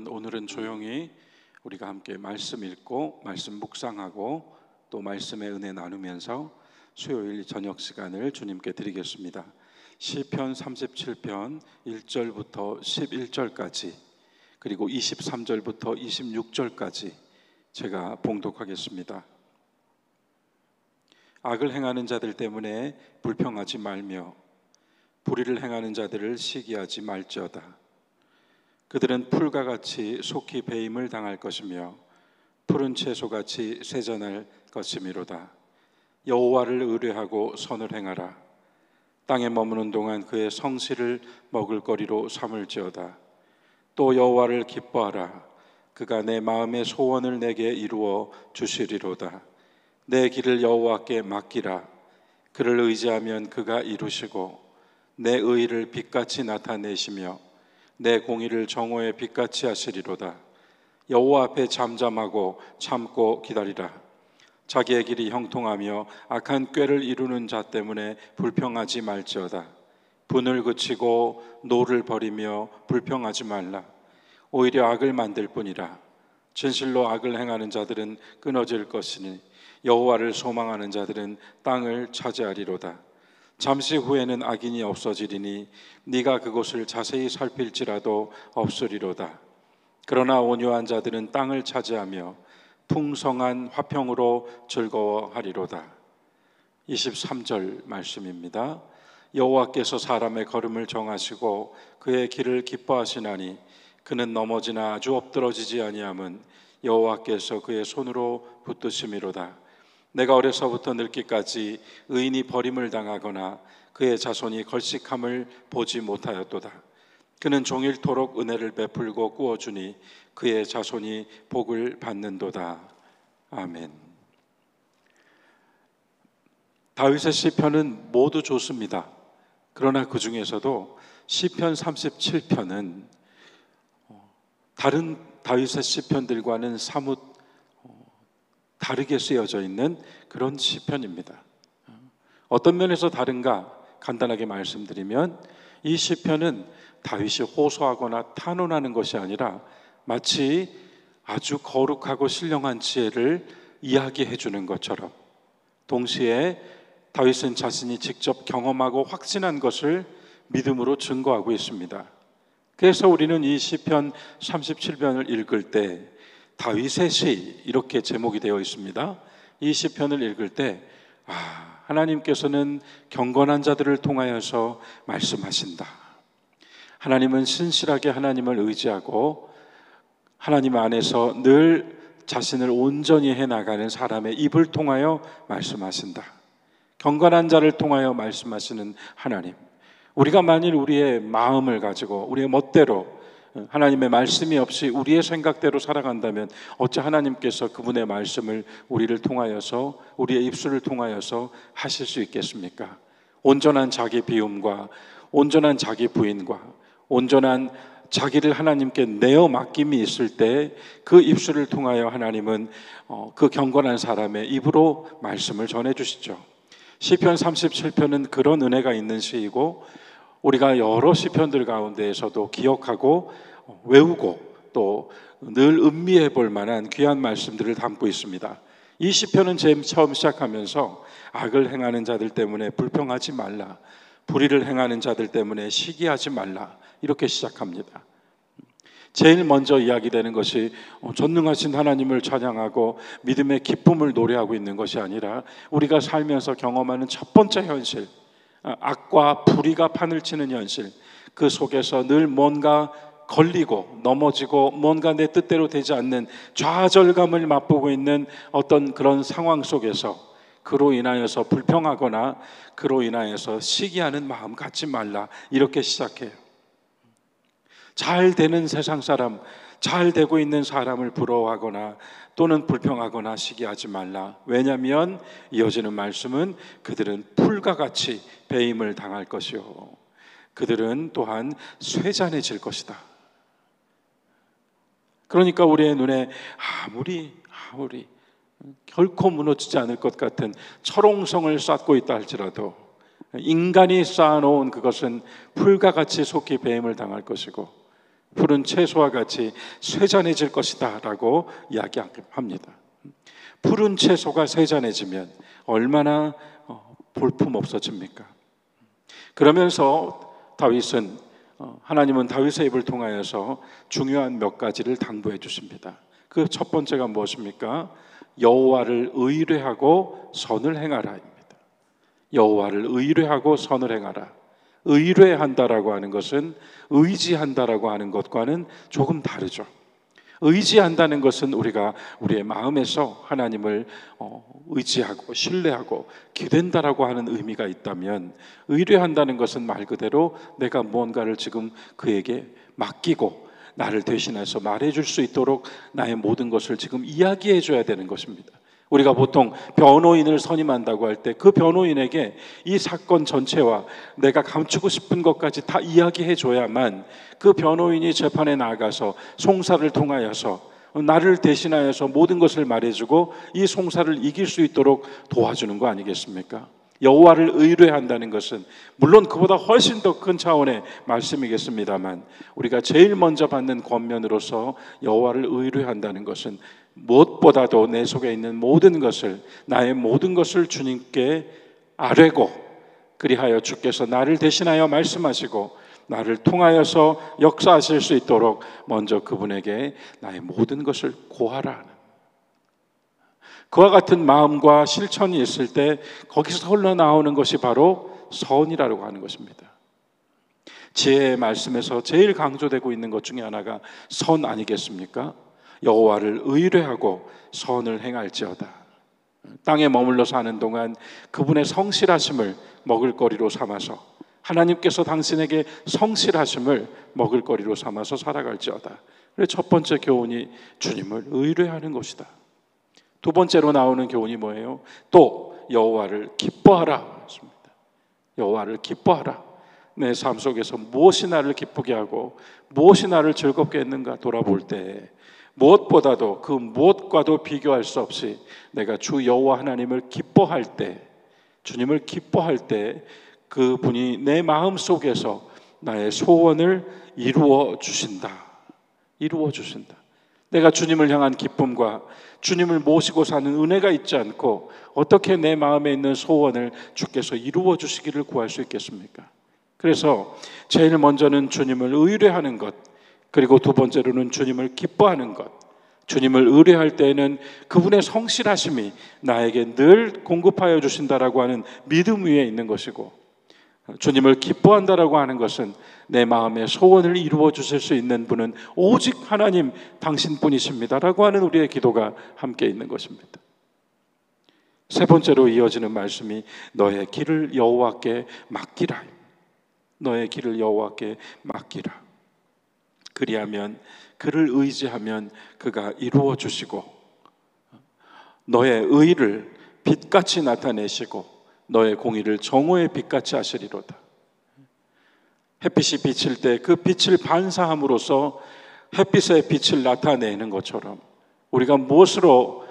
여러분, 오늘은 조용히 우리가 함께 말씀 읽고 말씀 묵상하고 또 말씀의 은혜 나누면서 수요일 저녁 시간을 주님께 드리겠습니다. 시편 37편 1절부터 11절까지 그리고 23절부터 26절까지 제가 봉독하겠습니다. 악을 행하는 자들 때문에 불평하지 말며 불의를 행하는 자들을 시기하지 말지어다. 그들은 풀과 같이 속히 배임을 당할 것이며 푸른 채소같이 쇠잔할 것이미로다. 여호와를 의뢰하고 선을 행하라. 땅에 머무는 동안 그의 성실을 먹을거리로 삼을지어다. 또 여호와를 기뻐하라. 그가 내 마음의 소원을 내게 이루어 주시리로다. 내 길을 여호와께 맡기라. 그를 의지하면 그가 이루시고 내 의를 빛같이 나타내시며 내 공의를 정오의 빛같이 하시리로다. 여호와 앞에 잠잠하고 참고 기다리라. 자기의 길이 형통하며 악한 꾀를 이루는 자 때문에 불평하지 말지어다. 분을 그치고 노를 버리며 불평하지 말라. 오히려 악을 만들 뿐이라. 진실로 악을 행하는 자들은 끊어질 것이니 여호와를 소망하는 자들은 땅을 차지하리로다. 잠시 후에는 악인이 없어지리니 네가 그곳을 자세히 살필지라도 없으리로다. 그러나 온유한 자들은 땅을 차지하며 풍성한 화평으로 즐거워하리로다. 23절 말씀입니다. 여호와께서 사람의 걸음을 정하시고 그의 길을 기뻐하시나니 그는 넘어지나 아주 엎드러지지 아니함은 여호와께서 그의 손으로 붙드심이로다. 내가 어려서부터 늙기까지 의인이 버림을 당하거나 그의 자손이 걸식함을 보지 못하였도다. 그는 종일토록 은혜를 베풀고 꾸어주니 그의 자손이 복을 받는도다. 아멘. 다윗의 시편은 모두 좋습니다. 그러나 그 중에서도 시편 37편은 다른 다윗의 시편들과는 사뭇 다르게 쓰여져 있는 그런 시편입니다. 어떤 면에서 다른가 간단하게 말씀드리면 이 시편은 다윗이 호소하거나 탄원하는 것이 아니라 마치 아주 거룩하고 신령한 지혜를 이야기해 주는 것처럼 동시에 다윗은 자신이 직접 경험하고 확신한 것을 믿음으로 증거하고 있습니다. 그래서 우리는 이 시편 37편을 읽을 때 다윗의 시 이렇게 제목이 되어 있습니다. 이 시편을 읽을 때 하나님께서는 경건한 자들을 통하여서 말씀하신다. 하나님은 신실하게 하나님을 의지하고 하나님 안에서 늘 자신을 온전히 해나가는 사람의 입을 통하여 말씀하신다. 경건한 자를 통하여 말씀하시는 하나님, 우리가 만일 우리의 마음을 가지고 우리의 멋대로 하나님의 말씀이 없이 우리의 생각대로 살아간다면 어찌 하나님께서 그분의 말씀을 우리를 통하여서 우리의 입술을 통하여서 하실 수 있겠습니까? 온전한 자기 비움과 온전한 자기 부인과 온전한 자기를 하나님께 내어 맡김이 있을 때 그 입술을 통하여 하나님은 그 경건한 사람의 입으로 말씀을 전해주시죠. 시편 37편은 그런 은혜가 있는 시이고 우리가 여러 시편들 가운데에서도 기억하고 외우고 또 늘 음미해 볼 만한 귀한 말씀들을 담고 있습니다. 이 시편은 처음 시작하면서 악을 행하는 자들 때문에 불평하지 말라, 불의를 행하는 자들 때문에 시기하지 말라 이렇게 시작합니다. 제일 먼저 이야기되는 것이 전능하신 하나님을 찬양하고 믿음의 기쁨을 노래하고 있는 것이 아니라 우리가 살면서 경험하는 첫 번째 현실, 악과 불의가 판을 치는 현실, 그 속에서 늘 뭔가 걸리고 넘어지고 뭔가 내 뜻대로 되지 않는 좌절감을 맛보고 있는 어떤 그런 상황 속에서 그로 인하여서 불평하거나 그로 인하여서 시기하는 마음 갖지 말라 이렇게 시작해요. 잘 되는 세상 사람, 잘 되고 있는 사람을 부러워하거나 또는 불평하거나 시기하지 말라. 왜냐하면 이어지는 말씀은 그들은 풀과 같이 배임을 당할 것이요 그들은 또한 쇠잔해질 것이다. 그러니까 우리의 눈에 아무리 결코 무너지지 않을 것 같은 철옹성을 쌓고 있다 할지라도 인간이 쌓아놓은 그것은 풀과 같이 속히 배임을 당할 것이고 푸른 채소와 같이 쇠잔해질 것이다 라고 이야기합니다. 푸른 채소가 쇠잔해지면 얼마나 볼품 없어집니까? 그러면서 다윗은 하나님은 다윗의 입을 통하여서 중요한 몇 가지를 당부해 주십니다. 그 첫 번째가 무엇입니까? 여호와를 의뢰하고 선을 행하라입니다. 여호와를 의뢰하고 선을 행하라. 의뢰한다라고 하는 것은 의지한다라고 하는 것과는 조금 다르죠. 의지한다는 것은 우리가 우리의 마음에서 하나님을 의지하고 신뢰하고 기댄다라고 하는 의미가 있다면, 의뢰한다는 것은 말 그대로 내가 무언가를 지금 그에게 맡기고 나를 대신해서 말해줄 수 있도록 나의 모든 것을 지금 이야기해 줘야 되는 것입니다. 우리가 보통 변호인을 선임한다고 할 때 그 변호인에게 이 사건 전체와 내가 감추고 싶은 것까지 다 이야기해 줘야만 그 변호인이 재판에 나가서 송사를 통하여서 나를 대신하여서 모든 것을 말해주고 이 송사를 이길 수 있도록 도와주는 거 아니겠습니까? 여호와를 의뢰한다는 것은 물론 그보다 훨씬 더 큰 차원의 말씀이겠습니다만, 우리가 제일 먼저 받는 권면으로서 여호와를 의뢰한다는 것은 무엇보다도 내 속에 있는 모든 것을, 나의 모든 것을 주님께 아뢰고, 그리하여 주께서 나를 대신하여 말씀하시고 나를 통하여서 역사하실 수 있도록 먼저 그분에게 나의 모든 것을 고하라. 그와 같은 마음과 실천이 있을 때 거기서 흘러나오는 것이 바로 선이라고 하는 것입니다. 지혜의 말씀에서 제일 강조되고 있는 것 중에 하나가 선 아니겠습니까? 여호와를 의뢰하고 선을 행할지어다. 땅에 머물러 사는 동안 그분의 성실하심을 먹을거리로 삼아서, 하나님께서 당신에게 성실하심을 먹을거리로 삼아서 살아갈지어다. 그래서 첫 번째 교훈이 주님을 의뢰하는 것이다. 두 번째로 나오는 교훈이 뭐예요? 또 여호와를 기뻐하라. 여호와를 기뻐하라. 내 삶 속에서 무엇이 나를 기쁘게 하고 무엇이 나를 즐겁게 했는가 돌아볼 때 무엇보다도 그 무엇과도 비교할 수 없이 내가 주 여호와 하나님을 기뻐할 때, 주님을 기뻐할 때 그분이 내 마음 속에서 나의 소원을 이루어 주신다. 이루어 주신다. 내가 주님을 향한 기쁨과 주님을 모시고 사는 은혜가 있지 않고 어떻게 내 마음에 있는 소원을 주께서 이루어 주시기를 구할 수 있겠습니까? 그래서 제일 먼저는 주님을 의뢰하는 것, 그리고 두 번째로는 주님을 기뻐하는 것. 주님을 의뢰할 때에는 그분의 성실하심이 나에게 늘 공급하여 주신다라고 하는 믿음 위에 있는 것이고, 주님을 기뻐한다라고 하는 것은 내 마음의 소원을 이루어 주실 수 있는 분은 오직 하나님 당신뿐이십니다라고 하는 우리의 기도가 함께 있는 것입니다. 세 번째로 이어지는 말씀이 너의 길을 여호와께 맡기라. 너의 길을 여호와께 맡기라. 그리하면, 그를 의지하면 그가 이루어 주시고 너의 의를 빛같이 나타내시고 너의 공의를 정오의 빛같이 하시리로다. 햇빛이 비칠 때 그 빛을 반사함으로써 햇빛의 빛을 나타내는 것처럼 우리가 무엇으로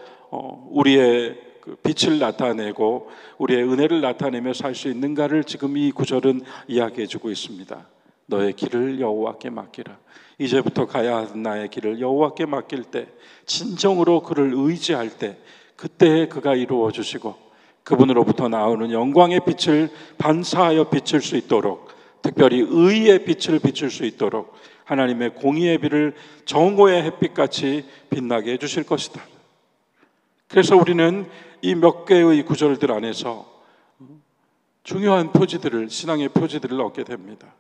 우리의 그 빛을 나타내고 우리의 은혜를 나타내며 살 수 있는가를 지금 이 구절은 이야기해 주고 있습니다. 너의 길을 여호와께 맡기라. 이제부터 가야 하는 나의 길을 여호와께 맡길 때, 진정으로 그를 의지할 때, 그때 그가 이루어 주시고 그분으로부터 나오는 영광의 빛을 반사하여 비칠 수 있도록, 특별히 의의 빛을 비출 수 있도록 하나님의 공의의 빛을 정오의 햇빛같이 빛나게 해주실 것이다. 그래서 우리는 이 몇 개의 구절들 안에서 중요한 표지들을, 신앙의 표지들을 얻게 됩니다.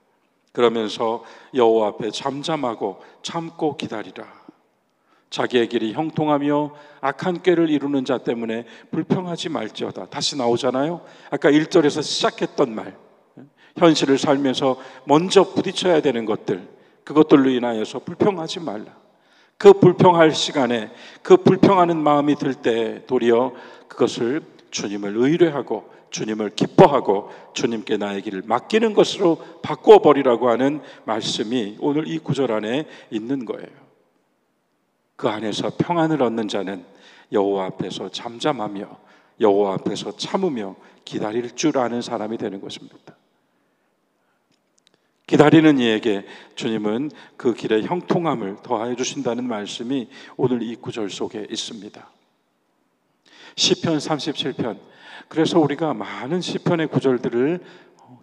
그러면서 여호와 앞에 잠잠하고 참고 기다리라. 자기의 길이 형통하며 악한 꾀를 이루는 자 때문에 불평하지 말지어다. 다시 나오잖아요. 아까 1절에서 시작했던 말, 현실을 살면서 먼저 부딪혀야 되는 것들, 그것들로 인하여서 불평하지 말라. 그 불평할 시간에, 그 불평하는 마음이 들 때 도리어 그것을 주님을 의뢰하고 주님을 기뻐하고 주님께 나의 길을 맡기는 것으로 바꾸어 버리라고 하는 말씀이 오늘 이 구절 안에 있는 거예요. 그 안에서 평안을 얻는 자는 여호와 앞에서 잠잠하며 여호와 앞에서 참으며 기다릴 줄 아는 사람이 되는 것입니다. 기다리는 이에게 주님은 그 길에 형통함을 더하여 주신다는 말씀이 오늘 이 구절 속에 있습니다. 시편 37편, 그래서 우리가 많은 시편의 구절들을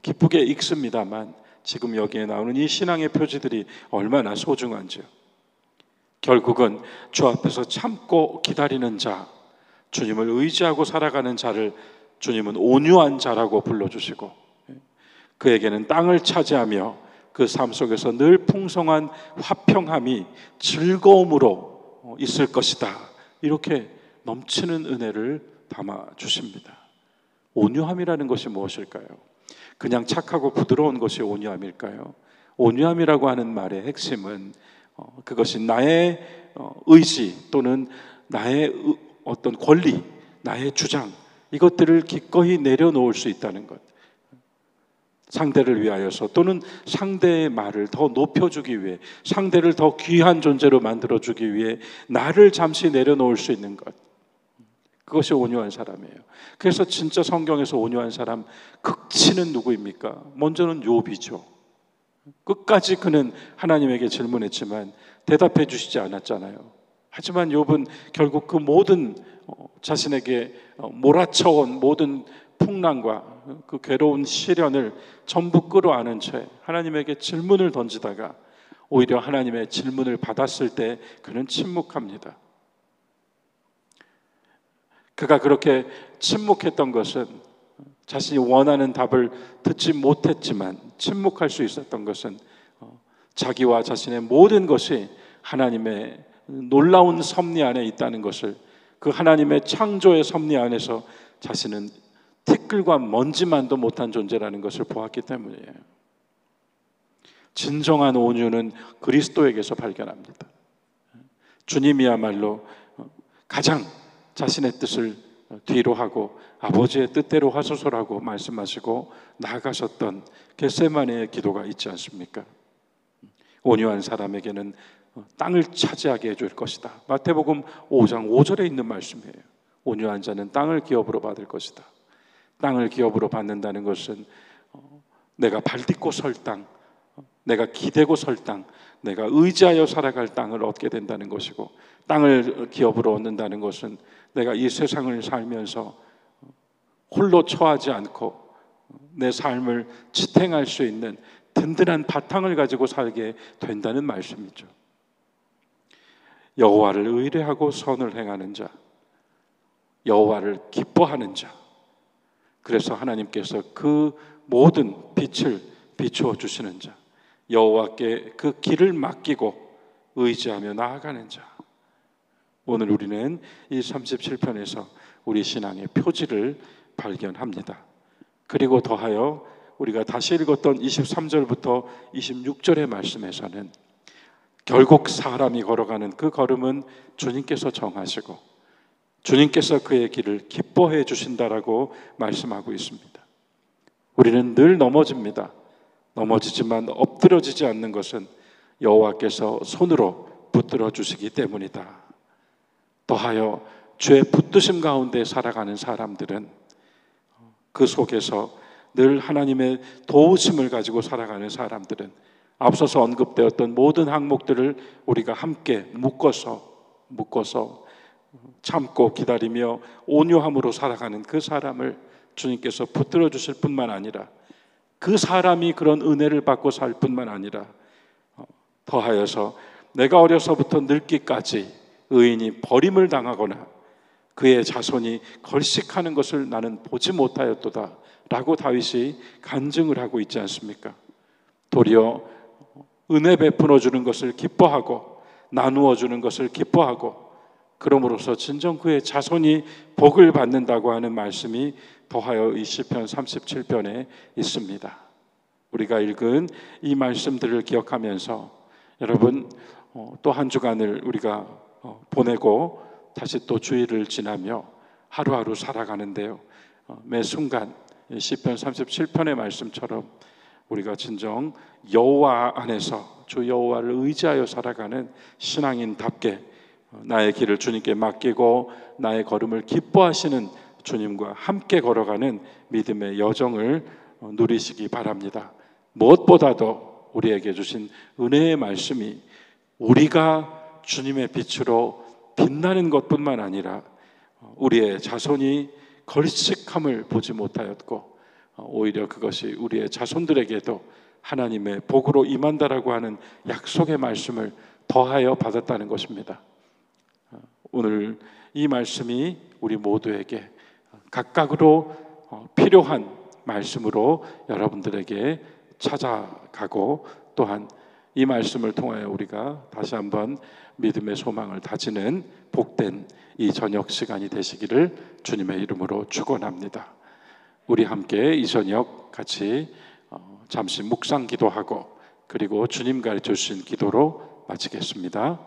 기쁘게 읽습니다만 지금 여기에 나오는 이 신앙의 표지들이 얼마나 소중한지요. 결국은 주 앞에서 참고 기다리는 자, 주님을 의지하고 살아가는 자를 주님은 온유한 자라고 불러주시고, 그에게는 땅을 차지하며 그 삶 속에서 늘 풍성한 화평함이 즐거움으로 있을 것이다, 이렇게 넘치는 은혜를 담아 주십니다. 온유함이라는 것이 무엇일까요? 그냥 착하고 부드러운 것이 온유함일까요? 온유함이라고 하는 말의 핵심은 그것이 나의 의지 또는 나의 어떤 권리, 나의 주장, 이것들을 기꺼이 내려놓을 수 있다는 것, 상대를 위하여서 또는 상대의 말을 더 높여주기 위해, 상대를 더 귀한 존재로 만들어주기 위해 나를 잠시 내려놓을 수 있는 것, 그것이 온유한 사람이에요. 그래서 진짜 성경에서 온유한 사람 극치는 누구입니까? 먼저는 욥이죠. 끝까지 그는 하나님에게 질문했지만 대답해 주시지 않았잖아요. 하지만 욥은 결국 그 모든 자신에게 몰아쳐온 모든 풍랑과 그 괴로운 시련을 전부 끌어안은 채 하나님에게 질문을 던지다가 오히려 하나님의 질문을 받았을 때 그는 침묵합니다. 그가 그렇게 침묵했던 것은 자신이 원하는 답을 듣지 못했지만 침묵할 수 있었던 것은 자기와 자신의 모든 것이 하나님의 놀라운 섭리 안에 있다는 것을, 그 하나님의 창조의 섭리 안에서 자신은 티끌과 먼지만도 못한 존재라는 것을 보았기 때문이에요. 진정한 온유는 그리스도에게서 발견합니다. 주님이야말로 가장 자신의 뜻을 뒤로 하고 아버지의 뜻대로 하소서라고 말씀하시고 나아가셨던 겟세마네의 기도가 있지 않습니까? 온유한 사람에게는 땅을 차지하게 해줄 것이다. 마태복음 5장 5절에 있는 말씀이에요. 온유한 자는 땅을 기업으로 받을 것이다. 땅을 기업으로 받는다는 것은 내가 발딛고 설 땅, 내가 기대고 설 땅, 내가 의지하여 살아갈 땅을 얻게 된다는 것이고, 땅을 기업으로 얻는다는 것은 내가 이 세상을 살면서 홀로 처하지 않고 내 삶을 지탱할 수 있는 든든한 바탕을 가지고 살게 된다는 말씀이죠. 여호와를 의뢰하고 선을 행하는 자, 여호와를 기뻐하는 자, 그래서 하나님께서 그 모든 빛을 비추어 주시는 자, 여호와께 그 길을 맡기고 의지하며 나아가는 자. 오늘 우리는 이 37편에서 우리 신앙의 표지를 발견합니다. 그리고 더하여 우리가 다시 읽었던 23절부터 26절의 말씀에서는 결국 사람이 걸어가는 그 걸음은 주님께서 정하시고 주님께서 그의 길을 기뻐해 주신다라고 말씀하고 있습니다. 우리는 늘 넘어집니다. 넘어지지만 엎드러지지 않는 것은 여호와께서 손으로 붙들어 주시기 때문이다. 더하여 주의 붙드심 가운데 살아가는 사람들은 그 속에서 늘 하나님의 도우심을 가지고 살아가는 사람들은 앞서서 언급되었던 모든 항목들을 우리가 함께 묶어서 참고 기다리며 온유함으로 살아가는 그 사람을 주님께서 붙들어 주실 뿐만 아니라 그 사람이 그런 은혜를 받고 살 뿐만 아니라 더하여서 내가 어려서부터 늙기까지 의인이 버림을 당하거나 그의 자손이 걸식하는 것을 나는 보지 못하였도다 라고 다윗이 간증을 하고 있지 않습니까? 도리어 은혜 베풀어 주는 것을 기뻐하고 나누어 주는 것을 기뻐하고 그럼으로써 진정 그의 자손이 복을 받는다고 하는 말씀이 더하여 이 시편 37편에 있습니다. 우리가 읽은 이 말씀들을 기억하면서 여러분 또 한 주간을 우리가 보내고 다시 또 주일을 지나며 하루하루 살아가는데요, 매 순간 시편 37편의 말씀처럼 우리가 진정 여호와 안에서 주 여호와를 의지하여 살아가는 신앙인답게 나의 길을 주님께 맡기고 나의 걸음을 기뻐하시는 주님과 함께 걸어가는 믿음의 여정을 누리시기 바랍니다. 무엇보다도 우리에게 주신 은혜의 말씀이 우리가 주님의 빛으로 빛나는 것뿐만 아니라 우리의 자손이 걸식함을 보지 못하였고 오히려 그것이 우리의 자손들에게도 하나님의 복으로 임한다라고 하는 약속의 말씀을 더하여 받았다는 것입니다. 오늘 이 말씀이 우리 모두에게 각각으로 필요한 말씀으로 여러분들에게 찾아가고, 또한 이 말씀을 통하여 우리가 다시 한번 믿음의 소망을 다지는 복된 이 저녁 시간이 되시기를 주님의 이름으로 축원합니다. 우리 함께 이 저녁 같이 잠시 묵상 기도하고 그리고 주님 가르쳐 주신 기도로 마치겠습니다.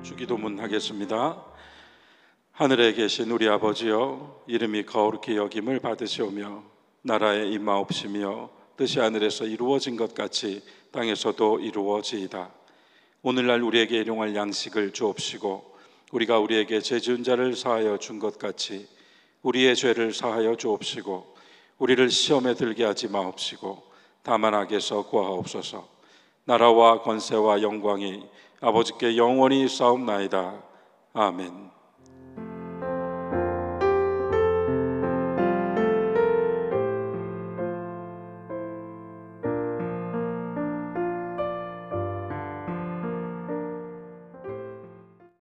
주기도문 하겠습니다. 하늘에 계신 우리 아버지여, 이름이 거룩히 여김을 받으시오며 나라에 임하옵시며 뜻이 하늘에서 이루어진 것 같이 땅에서도 이루어지이다. 오늘날 우리에게 일용할 양식을 주옵시고 우리가 우리에게 죄 지은 자를 사하여 준 것 같이 우리의 죄를 사하여 주옵시고 우리를 시험에 들게 하지 마옵시고 다만 악에서 구하옵소서. 나라와 권세와 영광이 아버지께 영원히 싸움나이다. 아멘.